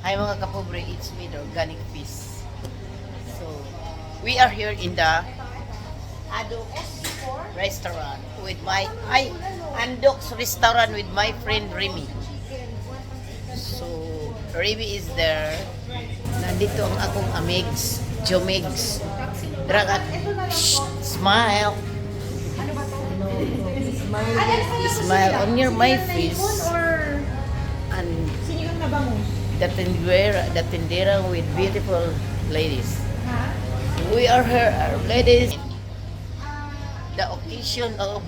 Hi mga kapobre, it's me, the organic fish. So, we are here in the andoks restaurant with my andoks restaurant with my friend Remy. So, Remy is there. Nandito ang akong amigs, Jomigs. Dragat, smile. Smile on your my face. And the tindera with beautiful ladies. We are here, our ladies. The occasion of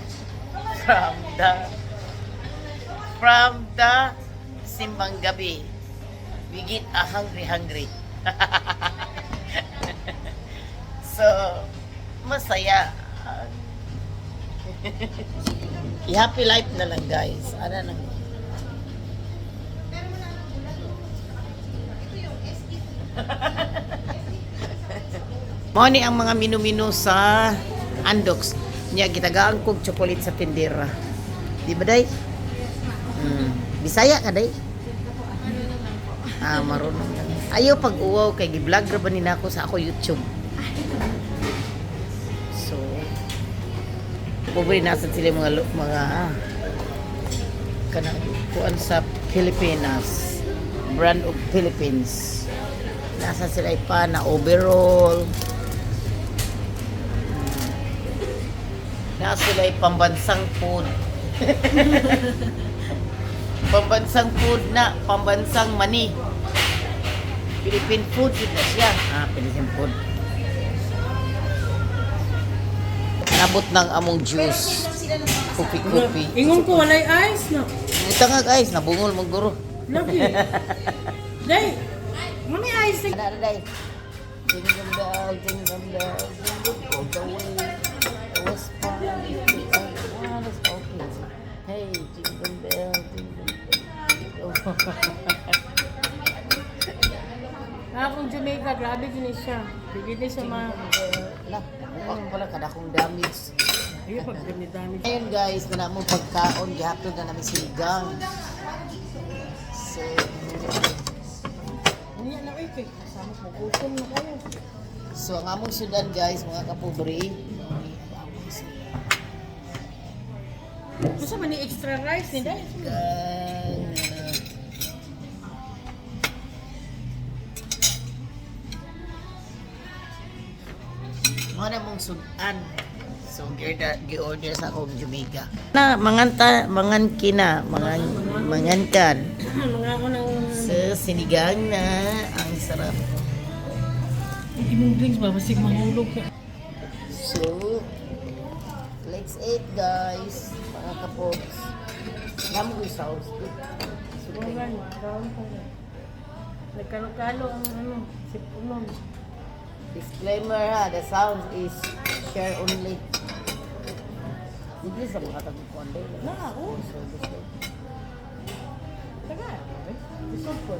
from the simbang gabi. We get a hungry. So, masaya. I-happy life na lang guys. Ano nang Mao ni ang mga minu-minu sa andoks. Nya gitagaan kog chocolate sa tindera. Di ba day? Bisaya ka day? Marunong. Ayaw pag-uwaw kay gi-vlog ra ba nina ako sa ako YouTube. So, pobre nasan sila mga kanang kuan sa Pilipinas. Brand of Philippines. Nasa sila pa na overall. Nasa sila pambansang food. Pambansang food na, pambansang mani. Philippine food yun na siya. Philippine food. Nabot ng among juice. Kopi-kopi. Ingon ko, walay ice, no? Ito nga guys, nabungol mong guro. Lagi. Day, mami ice. Ano day? Jingle bell, jingle bell, jingle all the way. It was fun. Hey, jingle bell, jingle bell. Akong Jamaica, grabe din siya. Bigyan siya Bukak pala kada kong damage. Ayun, pag dami. Ngayon guys, na mo pagkaon, gihapon na namin siligang. So, Ano yan na kay kasama ko. Gutom na kayo. so ang among syudad guys, mga kapobre. Gusto man ni extra rice ni Day? Mga mong sudan. So, gi-order sa akong Jamaica. Mangan kina, mangankan. Mga ako ng... So, sinigang na. Ang sarap. Imong drinks ba? Masig mahulog ka. So, let's eat guys. Mga kapogs. Namoy sauce. Bungan, gawin ko na. Nagkalo-kalo ang sipunon. Disclaimer ha, the sound is share only. Hindi sa mga tagpuan din. Oo. Taga. Isod ko.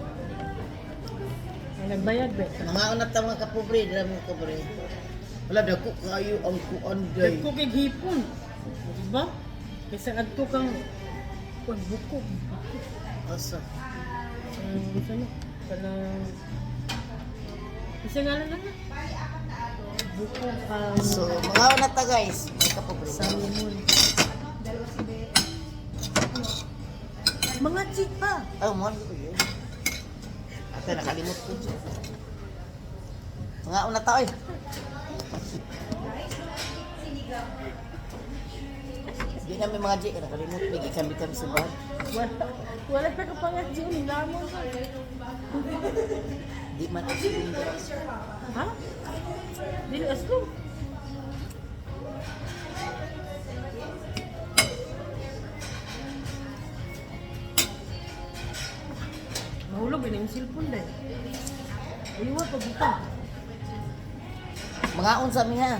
Ay, nagbayad ba? Mga unat ta mga kapobre, dala mga kapobre. Wala, dako kayo ang kuan day. Dagko kay hipon. Diba? Kasi adto kang buko. Asa? Ano? Kanang... Isa nga lang na. Buko ang... So, mga unat ta guys, mga kapobre. Salmon. Mga chick pa. Mo ko yun. Ate, nakalimot ko dyan. Mga unat ta, oy. Di namin mga jik, nakalimot. Gikan kami sa bahay. Wala pa kapangat yun. Lamon ka. Di man asling. Ha? Dili aslo. Mahulog yun yung cellphone dahil. Iwa pa buta. Mga unsa mi ha.